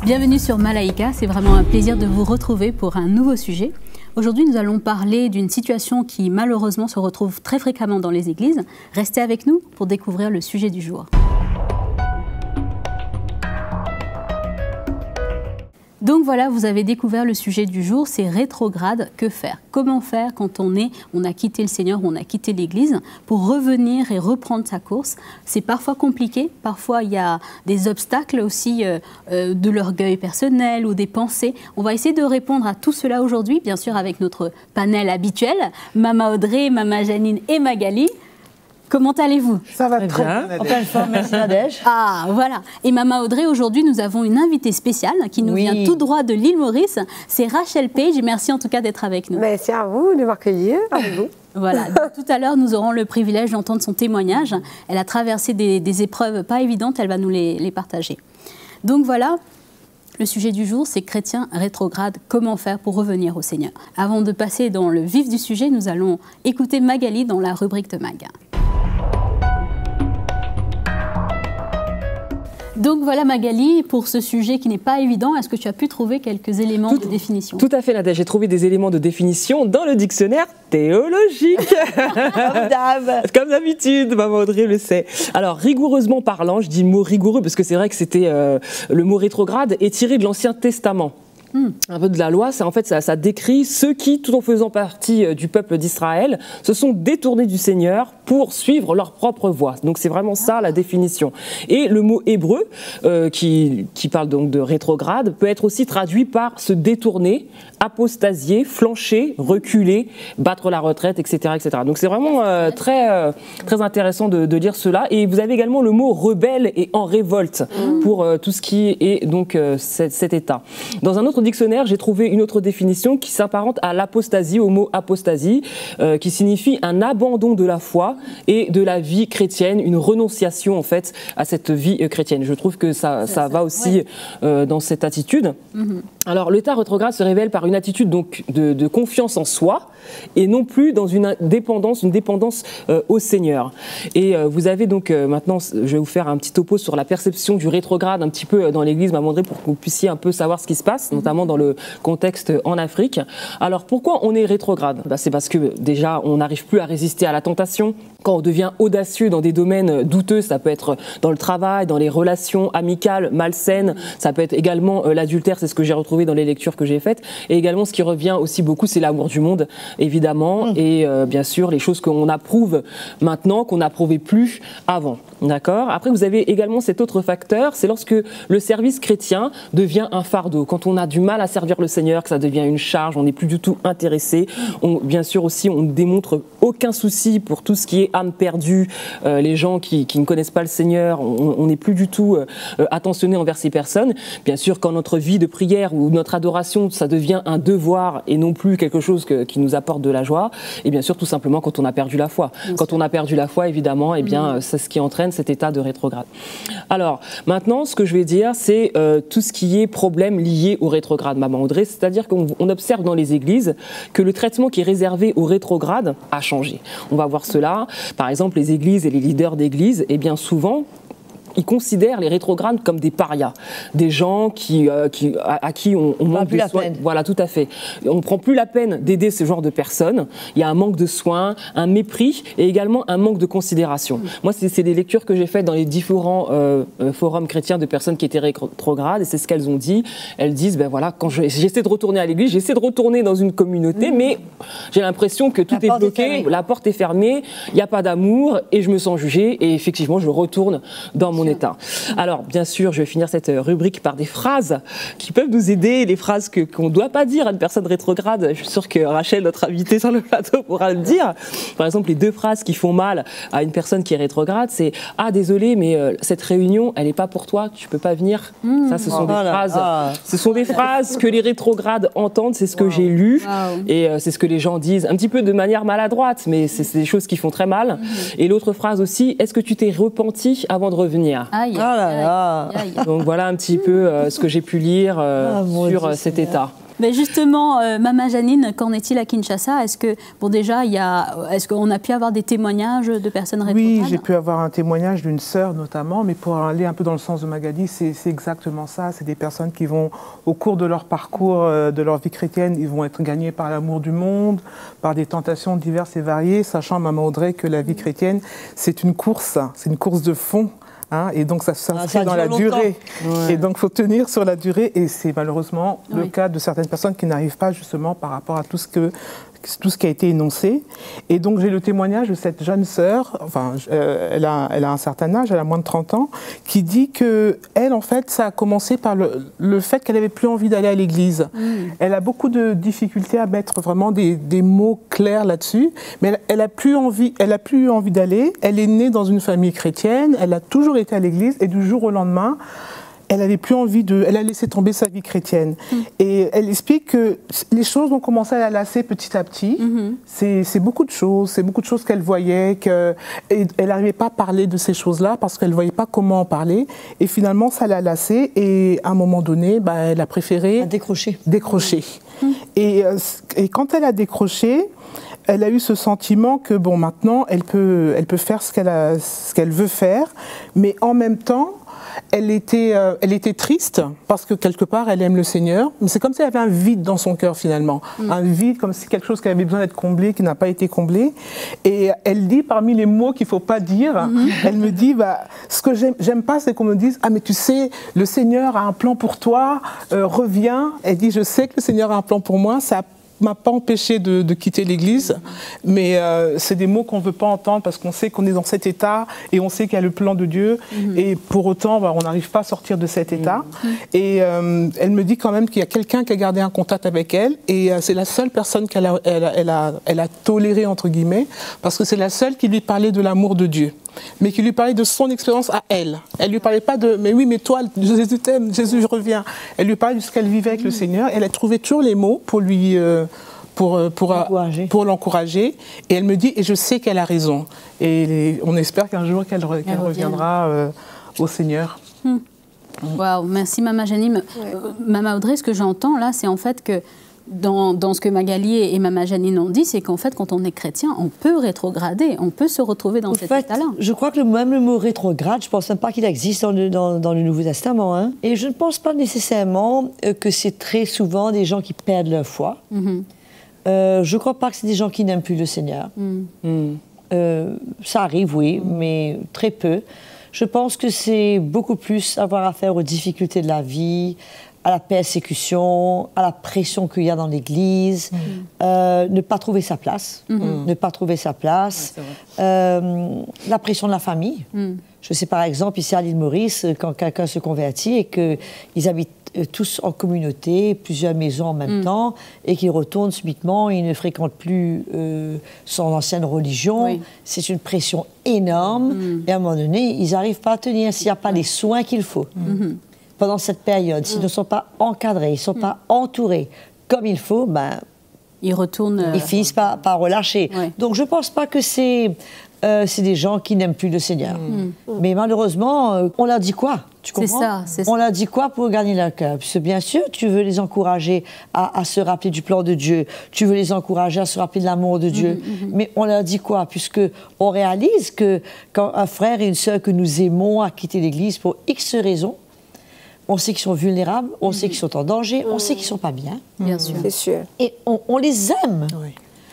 Bienvenue sur Malaika, c'est vraiment un plaisir de vous retrouver pour un nouveau sujet. Aujourd'hui, nous allons parler d'une situation qui malheureusement se retrouve très fréquemment dans les églises. Restez avec nous pour découvrir le sujet du jour. Donc voilà, vous avez découvert le sujet du jour, c'est rétrograde, que faire? Comment faire quand on a quitté le Seigneur, on a quitté l'Église, pour revenir et reprendre sa course? C'est parfois compliqué, parfois il y a des obstacles aussi, de l'orgueil personnel ou des pensées. On va essayer de répondre à tout cela aujourd'hui, bien sûr avec notre panel habituel, Mama Audrey, Mama Janine et Magali. Comment allez-vous? Ça va très bien. En pleine forme, merci Nadège. Ah, voilà. Et Mama Audrey, aujourd'hui, nous avons une invitée spéciale qui nous vient tout droit de l'île Maurice. C'est Rachel Page. Merci en tout cas d'être avec nous. Merci à vous de m'accueillir avec vous. Voilà. Donc, tout à l'heure, nous aurons le privilège d'entendre son témoignage. Elle a traversé des épreuves pas évidentes. Elle va nous les partager. Donc voilà. Le sujet du jour, c'est chrétien rétrograde, comment faire pour revenir au Seigneur. Avant de passer dans le vif du sujet, nous allons écouter Magali dans la rubrique de Mag. Donc voilà Magali, pour ce sujet qui n'est pas évident, est-ce que tu as pu trouver quelques éléments de définition? Tout à fait Nadège, j'ai trouvé des éléments de définition dans le dictionnaire théologique. Comme d'habitude, Maman Audrey le sait. Alors rigoureusement parlant, je dis mot rigoureux parce que c'est vrai que c'était le mot rétrograde est tiré de l'Ancien Testament. Un peu de la loi, en fait, ça décrit ceux qui, tout en faisant partie du peuple d'Israël, se sont détournés du Seigneur pour suivre leur propre voie. Donc c'est vraiment ça la définition. Et le mot hébreu, qui parle donc de rétrograde, peut être aussi traduit par se détourner, apostasier, flancher, reculer, battre la retraite, etc. etc. Donc c'est vraiment très intéressant de lire cela. Et vous avez également le mot rebelle et en révolte pour tout ce qui est donc cet état. Dans un autre dictionnaire, j'ai trouvé une autre définition qui s'apparente à l'apostasie, au mot apostasie, qui signifie un abandon de la foi et de la vie chrétienne, une renonciation en fait à cette vie chrétienne. Je trouve que ça va aussi dans cette attitude. Alors l'état rétrograde se révèle par une attitude donc de confiance en soi et non plus dans une dépendance au Seigneur. Et vous avez donc maintenant, je vais vous faire un petit topo sur la perception du rétrograde un petit peu dans l'Église, Maman Audrey, pour que vous puissiez un peu savoir ce qui se passe, notamment dans le contexte en Afrique. Alors pourquoi on est rétrograde? C'est parce que déjà on n'arrive plus à résister à la tentation. Quand on devient audacieux dans des domaines douteux, ça peut être dans le travail, dans les relations amicales, malsaines, ça peut être également l'adultère, c'est ce que j'ai retrouvé dans les lectures que j'ai faites, et également ce qui revient aussi beaucoup, c'est l'amour du monde, évidemment, et bien sûr les choses qu'on approuve maintenant, qu'on n'approuvait plus avant. D'accord. Après, vous avez également cet autre facteur, c'est lorsque le service chrétien devient un fardeau. Quand on a du mal à servir le Seigneur, que ça devient une charge, on n'est plus du tout intéressé. Bien sûr aussi, on ne démontre aucun souci pour tout ce qui est âme perdue, les gens qui ne connaissent pas le Seigneur, on n'est plus du tout attentionné envers ces personnes. Bien sûr, quand notre vie de prière ou notre adoration, ça devient un devoir et non plus quelque chose qui nous apporte de la joie, et bien sûr, tout simplement, quand on a perdu la foi. Quand on a perdu la foi, évidemment, eh bien, c'est ce qui entraîne cet état de rétrograde. Alors, maintenant, ce que je vais dire, c'est tout ce qui est problème lié au rétrograde, Maman Audrey, c'est-à-dire qu'on observe dans les églises que le traitement qui est réservé au rétrograde a changé. On va voir cela. Par exemple, les églises et les leaders d'églises, eh bien souvent, ils considèrent les rétrogrades comme des parias, des gens à qui on manque de soins. Voilà, tout à fait. On ne prend plus la peine d'aider ce genre de personnes. Il y a un manque de soins, un mépris et également un manque de considération. Moi, c'est des lectures que j'ai faites dans les différents forums chrétiens de personnes qui étaient rétrogrades, et c'est ce qu'elles ont dit. Elles disent, ben voilà, quand j'essaie de retourner à l'église, j'essaie de retourner dans une communauté, mais j'ai l'impression que tout est bloqué, la porte est fermée, il n'y a pas d'amour et je me sens jugée et effectivement, je retourne dans mon état. Alors, bien sûr, je vais finir cette rubrique par des phrases qui peuvent nous aider, les phrases qu'on ne doit pas dire à une personne rétrograde. Je suis sûre que Rachel, notre invitée sur le plateau, pourra le dire. Par exemple, les 2 phrases qui font mal à une personne qui est rétrograde, c'est « Ah, désolé, mais cette réunion, elle n'est pas pour toi, tu ne peux pas venir. » Ça, ce sont des phrases. Ce sont des phrases que les rétrogrades entendent, c'est ce que j'ai lu, et c'est ce que les gens disent, un petit peu de manière maladroite, mais c'est des choses qui font très mal. Et l'autre phrase aussi, est-ce que tu t'es repenti avant de revenir? Aïe, Donc voilà un petit peu ce que j'ai pu lire sur cet état. Mais justement, Mama Janine, qu'en est-il à Kinshasa? Est-ce que, bon déjà, est-ce qu'on a pu avoir des témoignages de personnes rétrogrades? Oui, j'ai pu avoir un témoignage d'une sœur notamment, mais pour aller un peu dans le sens de Magali, c'est exactement ça. C'est des personnes qui vont, au cours de leur parcours, de leur vie chrétienne, ils vont être gagnés par l'amour du monde, par des tentations diverses et variées, sachant, Maman Audrey, que la vie chrétienne, c'est une course de fond. Hein, et donc ça s'inscrit dans la durée. Ouais. Et donc il faut tenir sur la durée. Et c'est malheureusement le cas de certaines personnes qui n'arrivent pas justement par rapport à tout ce qui a été énoncé. Et donc j'ai le témoignage de cette jeune sœur, enfin elle a un certain âge, elle a moins de 30 ans, qui dit que elle, en fait, ça a commencé par le fait qu'elle n'avait plus envie d'aller à l'église. Elle a beaucoup de difficultés à mettre vraiment des mots clairs là-dessus, mais elle a plus envie d'aller. Elle est née dans une famille chrétienne, elle a toujours été à l'église, et du jour au lendemain, elle avait plus envie elle a laissé tomber sa vie chrétienne. Et elle explique que les choses ont commencé à la lasser petit à petit. C'est beaucoup de choses qu'elle voyait, et elle n'arrivait pas à parler de ces choses-là parce qu'elle ne voyait pas comment en parler. Et finalement, ça l'a lassée, et à un moment donné, elle a préféré décrocher. Et quand elle a décroché, elle a eu ce sentiment que bon, maintenant, elle peut faire ce qu'elle veut faire, mais en même temps, elle était triste parce que quelque part elle aime le Seigneur, mais c'est comme si elle avait un vide dans son cœur finalement, un vide, comme si quelque chose qui avait besoin d'être comblé, qui n'a pas été comblé. Et elle dit, parmi les mots qu'il faut pas dire, elle me dit, ce que j'aime pas, c'est qu'on me dise, ah mais tu sais, le Seigneur a un plan pour toi, reviens. Elle dit, je sais que le Seigneur a un plan pour moi, ça m'a pas empêché de quitter l'église, mais c'est des mots qu'on veut pas entendre parce qu'on sait qu'on est dans cet état et on sait qu'il y a le plan de Dieu, et pour autant on n'arrive pas à sortir de cet état. Et elle me dit quand même qu'il y a quelqu'un qui a gardé un contact avec elle, et c'est la seule personne qu'elle a tolérée entre guillemets, parce que c'est la seule qui lui parlait de l'amour de Dieu, mais qui lui parlait de son expérience à elle. Elle lui parlait pas de mais oui, mais toi, Jésus t'aime, Jésus je reviens. Elle lui parlait de ce qu'elle vivait avec le Seigneur. Elle a trouvé toujours les mots pour lui pour l'encourager. Et elle me dit, et je sais qu'elle a raison. Et on espère qu'un jour qu'elle reviendra au Seigneur. Waouh, merci Mama Janine. Mama Audrey, ce que j'entends là, c'est en fait que dans ce que Magali et Mama Janine ont dit, c'est qu'en fait, quand on est chrétien, on peut rétrograder, on peut se retrouver dans cet état-là. Je crois que même le mot rétrograde, je ne pense même pas qu'il existe dans le Nouveau Testament. Hein. Et je ne pense pas nécessairement que c'est très souvent des gens qui perdent leur foi. Je ne crois pas que c'est des gens qui n'aiment plus le Seigneur. Ça arrive, oui, mais très peu. Je pense que c'est beaucoup plus avoir affaire aux difficultés de la vie, à la persécution, à la pression qu'il y a dans l'Église, ne pas trouver sa place, la pression de la famille. Je sais par exemple, ici à l'île Maurice, quand quelqu'un se convertit et qu'ils habitent tous en communauté, plusieurs maisons en même temps, et qu'ils retournent subitement, ils ne fréquentent plus son ancienne religion, c'est une pression énorme, et à un moment donné, ils n'arrivent pas à tenir s'il n'y a pas les soins qu'il faut. Pendant cette période, s'ils ne sont pas encadrés, ils ne sont pas entourés comme il faut, ils retournent. Ils finissent par relâcher. Donc je ne pense pas que c'est des gens qui n'aiment plus le Seigneur. Mais malheureusement, on leur dit quoi? Tu comprends? C'est ça. On leur dit quoi pour gagner leur cœur? Parce que bien sûr, tu veux les encourager à se rappeler du plan de Dieu. Tu veux les encourager à se rappeler de l'amour de Dieu. Mais on leur dit quoi? Puisque on réalise que quand un frère et une sœur que nous aimons a quitté l'Église pour X raisons, on sait qu'ils sont vulnérables, on sait qu'ils sont en danger, on sait qu'ils ne sont pas bien. Bien sûr. C'est sûr. Et on les aime.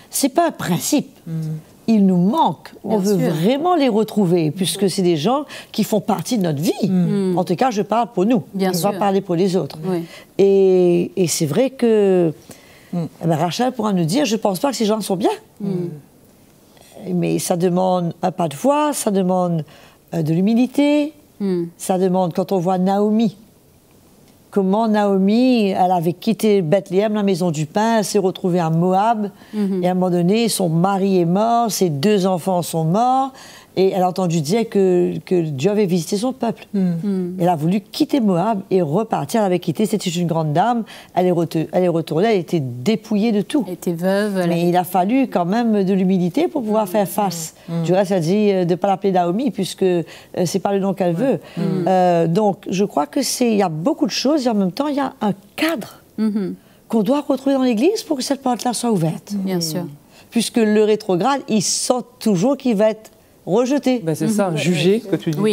Ce n'est pas un principe. Ils nous manquent. On veut vraiment les retrouver, puisque c'est des gens qui font partie de notre vie. En tout cas, je parle pour nous. Je ne vais pas parler pour les autres. Et c'est vrai que Rachel pourra nous dire, je ne pense pas que ces gens sont bien. Mais ça demande un pas de foi, ça demande de l'humilité, Ça demande, quand on voit Naomi, comment Naomi, elle avait quitté Bethléem, la maison du pain, elle s'est retrouvée à Moab, et à un moment donné, son mari est mort, ses 2 enfants sont morts, et elle a entendu dire que Dieu avait visité son peuple. Elle a voulu quitter Moab et repartir. Elle avait quitté, c'était une grande dame, elle est retournée, elle était dépouillée de tout. Elle était veuve. Mais il a fallu quand même de l'humilité pour pouvoir faire face. Du reste, elle dit de ne pas l'appeler Naomi, puisque c'est pas le nom qu'elle veut. Donc, je crois que il y a beaucoup de choses, et en même temps, il y a un cadre qu'on doit retrouver dans l'Église pour que cette porte-là soit ouverte. Bien sûr. Puisque le rétrograde, il sent toujours qu'il va être rejeté. Ben c'est ça, jugé.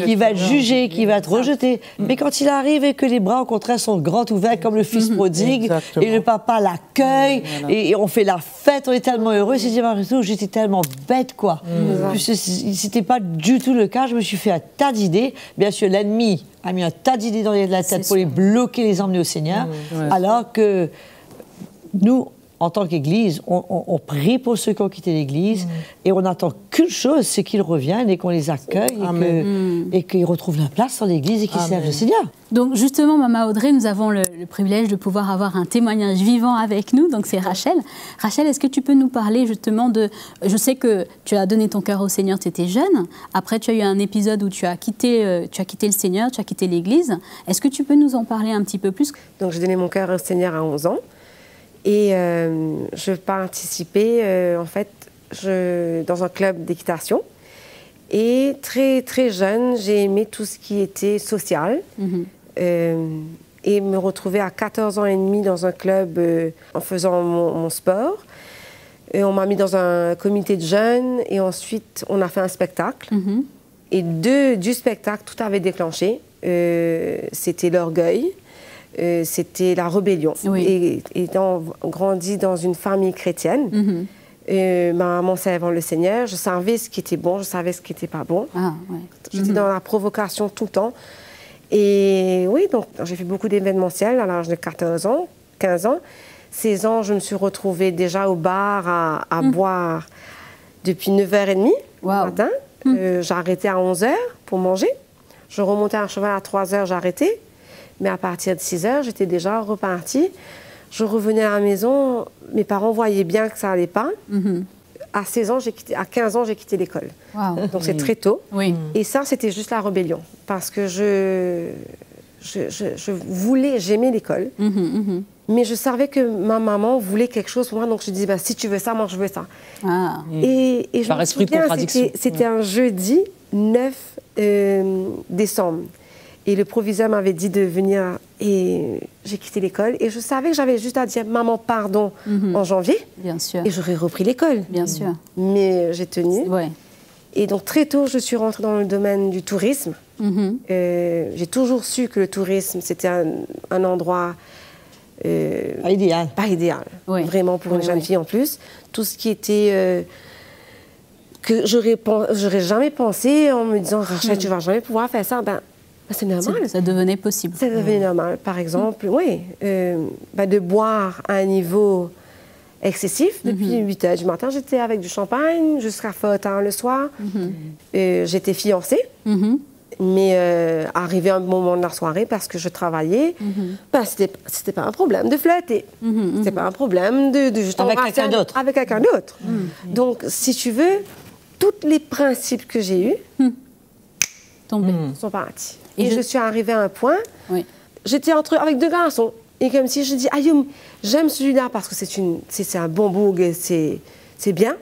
Qui va être jugé, qui va être rejeté. Mais quand il arrive et que les bras, au contraire, sont grands ouverts comme le fils prodigue, et le papa l'accueille, et on fait la fête, on est tellement heureux, c'est dire, j'étais tellement bête, quoi. C'était pas du tout le cas, je me suis fait un tas d'idées. Bien sûr, l'ennemi a mis un tas d'idées dans la tête pour les bloquer, les emmener au Seigneur, alors que nous, en tant qu'Église, on prie pour ceux qui ont quitté l'Église et on n'attend qu'une chose, c'est qu'ils reviennent et qu'on les accueille et qu'ils retrouvent leur place dans l'Église et qu'ils servent le Seigneur. Donc justement, Maman Audrey, nous avons le privilège de pouvoir avoir un témoignage vivant avec nous, donc c'est Rachel. Rachel, est-ce que tu peux nous parler justement de... Je sais que tu as donné ton cœur au Seigneur, tu étais jeune, après tu as eu un épisode où tu as quitté le Seigneur, tu as quitté l'Église. Est-ce que tu peux nous en parler un petit peu plus? Donc j'ai donné mon cœur au Seigneur à 11 ans. Et je participais, en fait, dans un club d'équitation. Et très, très jeune, j'ai aimé tout ce qui était social. Et me retrouver à 14 ans et demi dans un club en faisant mon sport. Et on m'a mis dans un comité de jeunes et ensuite, on a fait un spectacle. Et du spectacle, tout avait déclenché. C'était l'orgueil. C'était la rébellion. Et étant grandi dans une famille chrétienne, ma maman servant le Seigneur, je savais ce qui était bon, je savais ce qui n'était pas bon. J'étais dans la provocation tout le temps. Et oui, donc j'ai fait beaucoup d'événementiels à l'âge de 14 ans, 15 ans. 16 ans, je me suis retrouvée déjà au bar à boire depuis 9h30 le matin. J'ai arrêté à 11h pour manger. Je remontais à cheval à 3h, j'ai arrêté. Mais à partir de 6h, j'étais déjà repartie. Je revenais à la maison, mes parents voyaient bien que ça n'allait pas. À 16 ans, à 15 ans, j'ai quitté l'école. Donc c'est très tôt. Et ça, c'était juste la rébellion. Parce que j'aimais l'école. Mais je savais que ma maman voulait quelque chose pour moi. Donc je disais, bah, si tu veux ça, moi je veux ça. Et je me souviens, c'était un jeudi 9 décembre. Et le proviseur m'avait dit de venir et j'ai quitté l'école. Et je savais que j'avais juste à dire « Maman, pardon » en janvier. Bien sûr. Et j'aurais repris l'école. Bien sûr. Mais j'ai tenu. Et donc très tôt, je suis rentrée dans le domaine du tourisme. J'ai toujours su que le tourisme, c'était un endroit... pas idéal. Pas idéal. Vraiment pour une jeune fille en plus. Tout ce qui était... que j'aurais jamais pensé en me disant « Rachel, tu vas jamais pouvoir faire ça. » C'est normal. Ça devenait possible. Ça devenait normal. Par exemple, de boire à un niveau excessif. Depuis 8h du matin, j'étais avec du champagne jusqu'à fort tard le soir. J'étais fiancée. Mais arrivé un moment de la soirée, parce que je travaillais, c'était pas un problème de flirter. C'était pas un problème de juste avec quelqu'un d'autre. Avec quelqu'un d'autre. Donc, si tu veux, tous les principes que j'ai eus sont partis. Et je suis arrivée à un point, j'étais avec 2 garçons. Et comme si je dis, Ayoum, j'aime celui-là parce que c'est un bon bourg, c'est bien.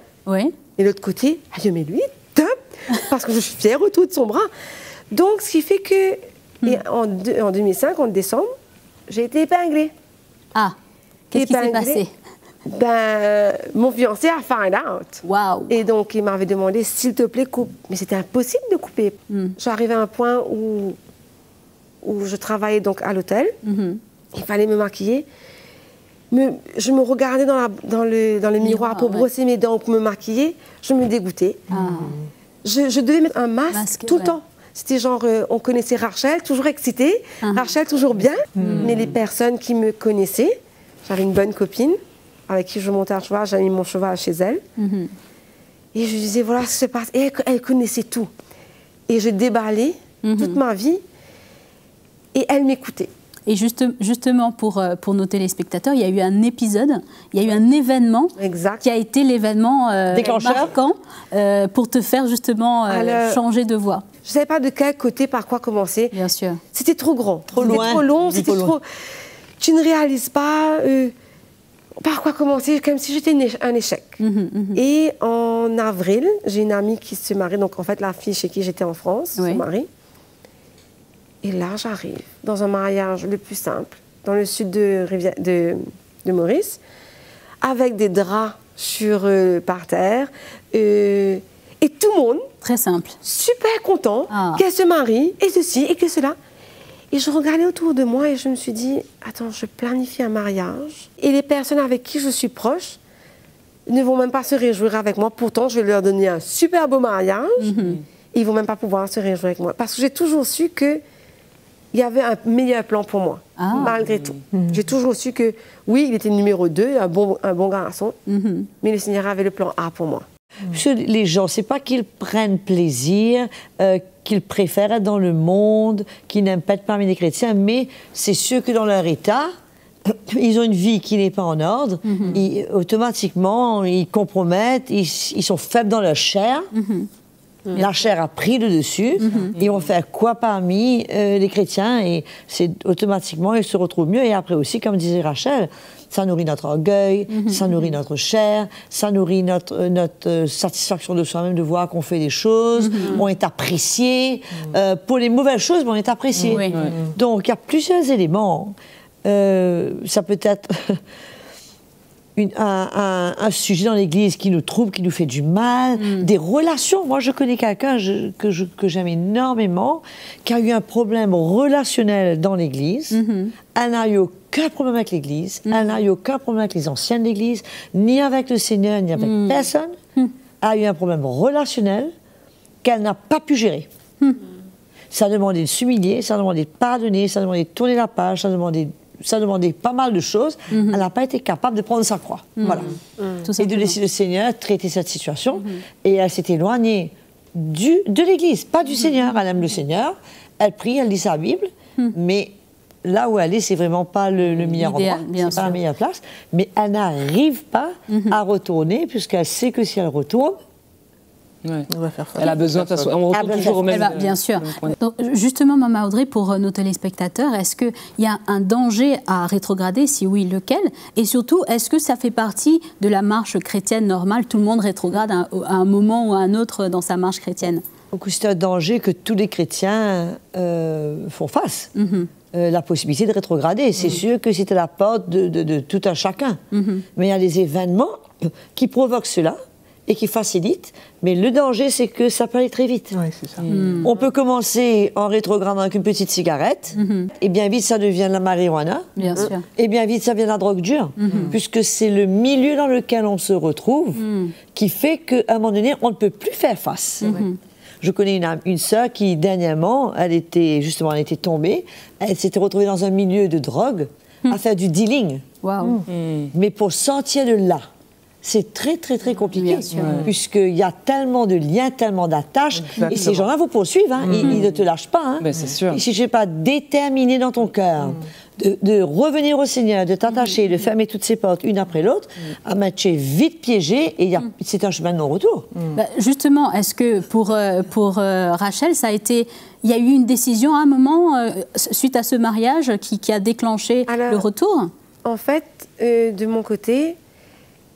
Et l'autre côté, Ayoum, mais lui, top, parce que je suis fière autour de son bras. Donc, ce qui fait que, en 2005, en décembre, j'ai été épinglée. Qu'est-ce qui s'est passé? Mon fiancé a find out. Et donc, il m'avait demandé, s'il te plaît, coupe. Mais c'était impossible de couper. J'arrivais à un point où je travaillais donc à l'hôtel. Il fallait me maquiller. Je me regardais dans le miroir pour brosser mes dents, pour me maquiller. Je me dégoûtais. Je devais mettre un masque tout le temps. C'était genre, on connaissait Rachel, toujours excitée. Rachel, toujours bien. Mais les personnes qui me connaissaient, j'avais une bonne copine avec qui je montais à cheval, j'avais mis mon cheval chez elle. Et je lui disais, voilà ce qui se passe. Et elle connaissait tout. Et je déballais toute ma vie. Et elle m'écoutait. Et justement, pour nos téléspectateurs, il y a eu un épisode, il y a eu un événement qui a été l'événement marquant pour te faire justement changer de voie. Je ne savais pas de quel côté, par quoi commencer. Bien sûr. C'était trop grand. Trop loin. Trop long, c'était trop... Tu ne réalises pas par quoi commencer, comme si j'étais un échec. Et en avril, j'ai une amie qui se marie, donc en fait la fille chez qui j'étais en France, se marie. Et là, j'arrive dans un mariage le plus simple, dans le sud de Maurice, avec des draps par terre, et tout le monde... Très simple. Super content qu'elle se marie, et ceci, et que cela. Et je regardais autour de moi et je me suis dit, attends, je planifie un mariage, et les personnes avec qui je suis proche ne vont même pas se réjouir avec moi. Pourtant, je vais leur donner un super beau mariage, et ils ne vont même pas pouvoir se réjouir avec moi. Parce que j'ai toujours su que il y avait un meilleur plan pour moi, malgré tout. J'ai toujours su que, oui, il était numéro 2, un bon garçon, mais le Seigneur avait le plan A pour moi. Parce que les gens, c'est pas qu'ils prennent plaisir, qu'ils préfèrent être dans le monde, qu'ils n'aiment pas être parmi les chrétiens, mais c'est sûr que dans leur état, ils ont une vie qui n'est pas en ordre, automatiquement, ils compromettent, ils sont faibles dans leur chair. La chair a pris le dessus, et on fait quoi parmi les chrétiens, et c'est automatiquement, ils se retrouvent mieux. Et après aussi, comme disait Rachel, ça nourrit notre orgueil, ça nourrit notre chair, ça nourrit notre satisfaction de soi-même de voir qu'on fait des choses, on est apprécié. Pour les mauvaises choses, mais on est apprécié. Donc, il y a plusieurs éléments. Ça peut être... un sujet dans l'Église qui nous trouble, qui nous fait du mal, des relations. Moi, je connais quelqu'un que j'aime énormément, qui a eu un problème relationnel dans l'Église. Elle n'a eu aucun problème avec l'Église, elle n'a eu aucun problème avec les anciens de l'Église, ni avec le Seigneur, ni avec personne. Elle a eu un problème relationnel qu'elle n'a pas pu gérer. Ça a demandé de s'humilier, ça a demandé de pardonner, ça a demandé de tourner la page, ça a demandé pas mal de choses. Elle n'a pas été capable de prendre sa croix. Voilà. Et de laisser le Seigneur traiter cette situation. Et elle s'est éloignée de l'Église, pas du Seigneur. Elle aime le Seigneur, elle prie, elle lit sa Bible, mais là où elle est, c'est vraiment pas le meilleur endroit, c'est pas la meilleure place. Mais elle n'arrive pas à retourner, puisqu'elle sait que si elle retourne, elle a besoin de s'asseoir. On retourne toujours au même. Bien sûr. Donc, justement, Maman Audrey, pour nos téléspectateurs, est-ce qu'il y a un danger à rétrograder? Si oui, lequel? Et surtout, est-ce que ça fait partie de la marche chrétienne normale? Tout le monde rétrograde à un moment ou à un autre dans sa marche chrétienne. Donc, c'est un danger que tous les chrétiens font face. La possibilité de rétrograder. C'est sûr que c'est à la porte de tout un chacun. Mais il y a des événements qui provoquent cela et qui facilite, mais le danger, c'est que ça peut aller très vite. Oui, c'est ça. On peut commencer en rétrogradant avec une petite cigarette, et bien vite, ça devient la marijuana. Bien sûr. Et bien vite, ça devient la drogue dure, puisque c'est le milieu dans lequel on se retrouve qui fait qu'à un moment donné, on ne peut plus faire face. Je connais une sœur qui, dernièrement, elle était tombée, elle s'était retrouvée dans un milieu de drogue, à faire du dealing. Mais pour sortir de là, c'est très, très, très compliqué, puisqu'il y a tellement de liens, tellement d'attaches, et ces gens-là vous poursuivent, ils ne te lâchent pas. Ben, c'est sûr. Si je n'ai pas déterminé dans ton cœur de revenir au Seigneur, de t'attacher, de fermer toutes ces portes, une après l'autre, tu es vite piégé, et c'est un chemin de non-retour. Justement, est-ce que pour Rachel, ça a été... Il y a eu une décision à un moment, suite à ce mariage, qui a déclenché le retour? En fait, de mon côté...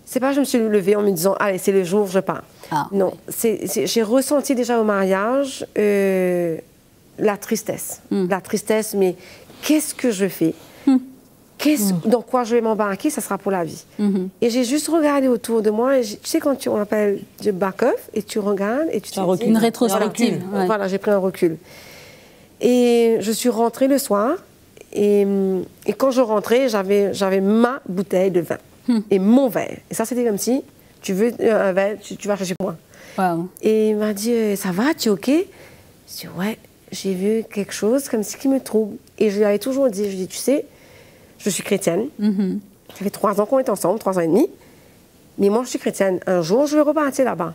C'est pas que je me suis levée en me disant « Allez, c'est le jour, je pars ». Non, j'ai ressenti déjà au mariage la tristesse. La tristesse, mais qu'est-ce que je fais? Dans quoi je vais m'embarquer? Ça sera pour la vie. Et j'ai juste regardé autour de moi. Et tu sais, quand on appelle du back-off, et tu regardes, et tu te dis... Une rétrospective. Voilà, j'ai pris un recul. Et je suis rentrée le soir, et quand je rentrais, j'avais ma bouteille de vin. Et mon verre. Et ça, c'était comme si, tu veux un verre, tu vas chercher moi. Et il m'a dit, ça va, tu es OK? Je dis, ouais, j'ai vu quelque chose comme ce qui me trouble. Et je lui avais toujours dit, tu sais, je suis chrétienne. Ça fait 3 ans qu'on est ensemble, 3 ans et demi. Mais moi, je suis chrétienne. Un jour, je vais repartir là-bas.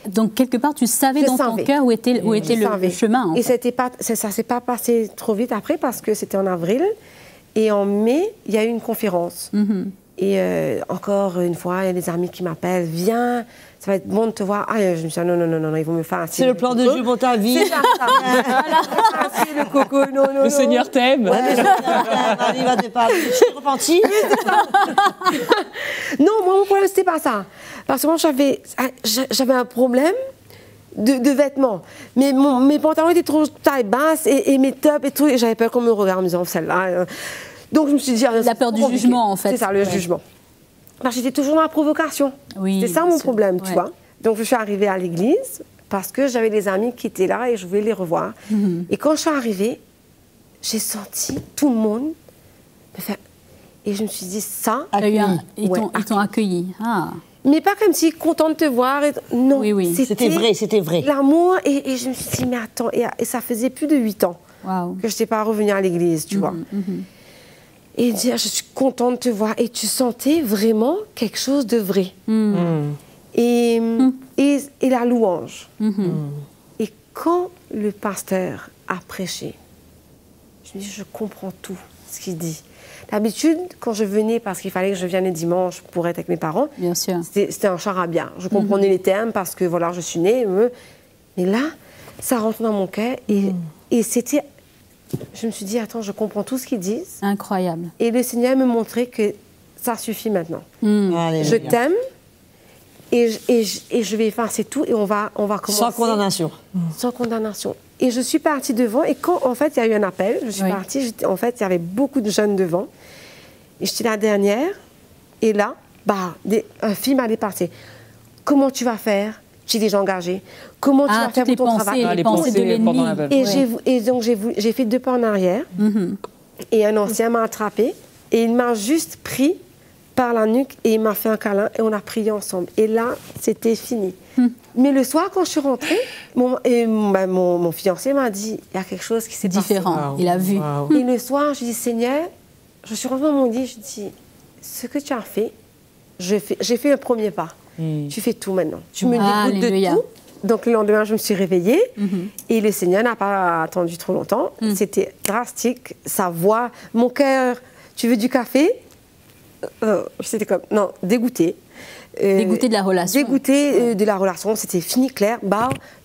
Donc, quelque part, tu savais dans ton cœur où était le chemin. Et ça ne s'est pas passé trop vite après parce que c'était en avril. Et en mai, il y a eu une conférence. Et encore une fois, il y a des amis qui m'appellent. Viens, ça va être bon de te voir. Ah, je me suis dit, non, ils vont me faire un c'est le plan de Dieu pour ta vie. C'est ça. Le coco, non. Le Seigneur t'aime. Ouais, le Seigneur t'aime. Il va te parler. Je suis repentie. Non, moi, mon problème, c'était pas ça. Parce que moi, j'avais un problème de vêtements. Mais mes pantalons étaient trop taille basse et mes tops et tout. Et j'avais peur qu'on me regarde en me disant, celle-là. Donc, je me suis dit... La peur du jugement, en fait. C'est ça, le jugement. Parce que j'étais toujours dans la provocation. Oui, c'était ça mon problème, tu vois. Donc, je suis arrivée à l'église parce que j'avais des amis qui étaient là et je voulais les revoir. Et quand je suis arrivée, j'ai senti tout le monde me faire... Et je me suis dit, ça... Ils t'ont accueilli. Ah. Mais pas comme si content de te voir. Non, c'était vrai. L'amour. Et je me suis dit, mais attends, et ça faisait plus de 8 ans que je n'étais pas revenue à l'église, tu vois. Et dire, je suis contente de te voir. Et tu sentais vraiment quelque chose de vrai. Et la louange. Et quand le pasteur a prêché, je me dis, je comprends tout ce qu'il dit. D'habitude, quand je venais, parce qu'il fallait que je vienne le dimanche pour être avec mes parents, bien sûr, c'était un charabia. Je comprenais les termes parce que voilà, je suis née. Mais là, ça rentre dans mon cœur et c'était... Je me suis dit, attends, je comprends tout ce qu'ils disent. Incroyable. Et le Seigneur me montrait que ça suffit maintenant. Je t'aime et je vais effacer tout et on va commencer. Sans condamnation. Sans condamnation. Et je suis partie devant et quand, en fait, il y a eu un appel, je suis partie, en fait, il y avait beaucoup de jeunes devant. Et j'étais la dernière. Et là, un film allait partir. Comment tu vas faire? Tu es déjà engagée. Comment tu vas faire pour ton travail? Les pensées de l'ennemi. Et donc, j'ai fait 2 pas en arrière. Et un ancien m'a attrapée. Et il m'a juste pris par la nuque et il m'a fait un câlin et on a prié ensemble. Et là, c'était fini. Mais le soir, quand je suis rentrée, mon fiancé m'a dit, il y a quelque chose qui s'est passé. Différent, il a vu. Et le soir, je dis, Seigneur, je suis rentrée dans mon lit, je dis, ce que tu as fait, j'ai fait le premier pas. Tu fais tout maintenant. Tu me dégoûtes de tout. Donc le lendemain, je me suis réveillée et le Seigneur n'a pas attendu trop longtemps. C'était drastique. Sa voix, mon cœur, tu veux du café? C'était comme, non, dégoûtée. Dégoûtée de la relation. Dégoûtée de la relation. C'était fini, clair,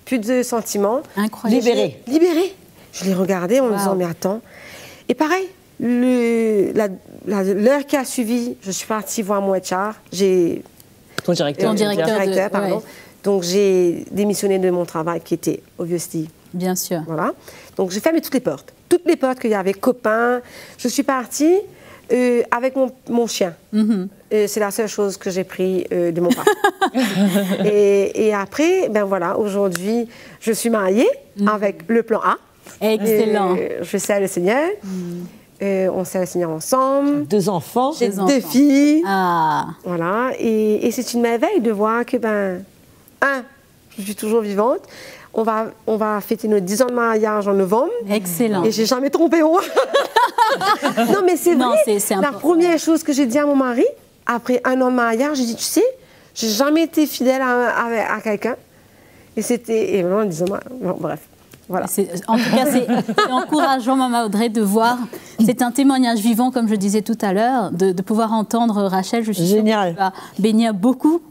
plus de sentiments. Incroyable. Libérée. Je l'ai regardée en me disant, mais attends. Et pareil, l'heure qui a suivi, je suis partie voir mon HR. Ton directeur. Pardon. Ouais. Donc, j'ai démissionné de mon travail qui était Obviously. Bien sûr. Voilà. Donc, j'ai fermé toutes les portes. Toutes les portes qu'il y avait, copains. Je suis partie avec mon chien. C'est la seule chose que j'ai pris de mon père. et après, ben voilà, aujourd'hui, je suis mariée avec le plan A. Excellent. Je sers le Seigneur. On sert le Seigneur ensemble. 2 enfants. J'ai 2 filles. Ah. Voilà. Et c'est une merveille de voir que, je suis toujours vivante. On va fêter nos 10 ans de mariage en novembre. Excellent. Et j'ai jamais trompé moi. Non, mais c'est vrai. C'est la première chose que j'ai dit à mon mari, après 1 an de mariage, j'ai dit, tu sais, j'ai jamais été fidèle à quelqu'un. Et vraiment, disons-moi, bref. Voilà. En tout cas, c'est encourageant, Maman Audrey, de voir. C'est un témoignage vivant, comme je disais tout à l'heure, de pouvoir entendre Rachel. Je suis sûre que tu vas bénir beaucoup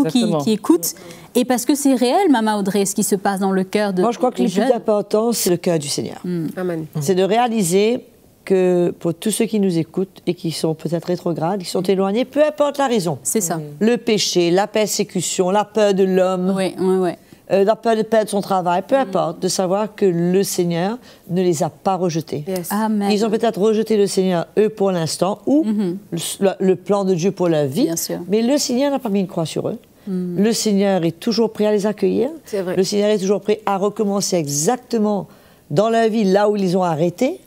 qui écoutent. Et parce que c'est réel, Maman Audrey, ce qui se passe dans le cœur de. Moi, je crois que le plus important, c'est le cœur du Seigneur. Amen. C'est de réaliser que pour tous ceux qui nous écoutent et qui sont peut-être rétrogrades, qui sont éloignés, peu importe la raison. C'est ça. Le péché, la persécution, la peur de l'homme. Oui. La peur de perdre son travail, peu importe, de savoir que le Seigneur ne les a pas rejetés. Yes. Amen. Ils ont peut-être rejeté le Seigneur, eux, pour l'instant, ou le plan de Dieu pour leur vie. Bien sûr. Mais le Seigneur n'a pas mis une croix sur eux. Le Seigneur est toujours prêt à les accueillir. C'est vrai. Le Seigneur est toujours prêt à recommencer exactement dans leur vie là où ils ont arrêté.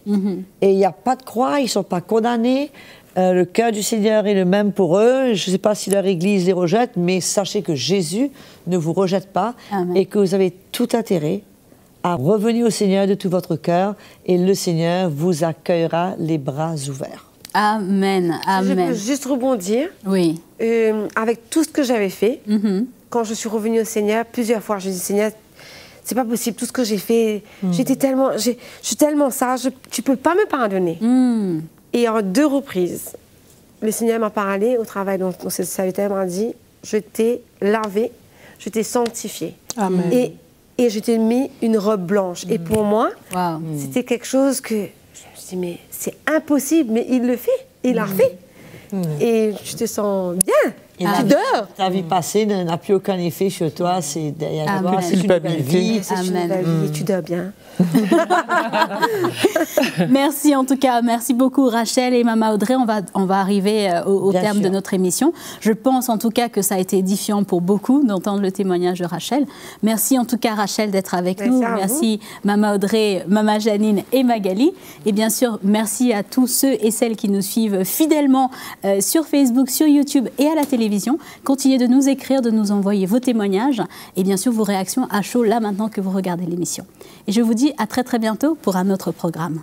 Et il n'y a pas de croix, ils ne sont pas condamnés. Le cœur du Seigneur est le même pour eux. Je ne sais pas si leur Église les rejette, mais sachez que Jésus ne vous rejette pas. Amen. Et que vous avez tout intérêt à revenir au Seigneur de tout votre cœur et le Seigneur vous accueillera les bras ouverts. Amen. Je peux juste rebondir. Oui. Avec tout ce que j'avais fait, quand je suis revenue au Seigneur, plusieurs fois, je dis Seigneur, c'est pas possible, tout ce que j'ai fait, je suis tellement sage, tu peux pas me pardonner. Et en 2 reprises, le Seigneur m'a parlé au travail dans ce serviteur, m'a dit, je t'ai lavé, je t'ai sanctifié. Amen. Et je t'ai mis une robe blanche. Et pour moi, c'était quelque chose que je me suis dit, mais c'est impossible, mais il le fait, il l'a fait. Et je te sens bien. Et tu dors. Ta vie passée n'a plus aucun effet sur toi. C'est derrière toi, c'est une nouvelle vie. C'est une nouvelle vie et tu dors bien. Merci en tout cas, merci beaucoup Rachel et Maman Audrey. On va arriver au terme de notre émission. Je pense en tout cas que ça a été édifiant pour beaucoup d'entendre le témoignage de Rachel. Merci en tout cas Rachel d'être avec nous. Merci Maman Audrey, Maman Janine et Magali. Et bien sûr, merci à tous ceux et celles qui nous suivent fidèlement sur Facebook, sur YouTube et à la télévision. Continuez de nous écrire, de nous envoyer vos témoignages et bien sûr vos réactions à chaud là maintenant que vous regardez l'émission. Et je vous dis à très très bientôt pour un autre programme.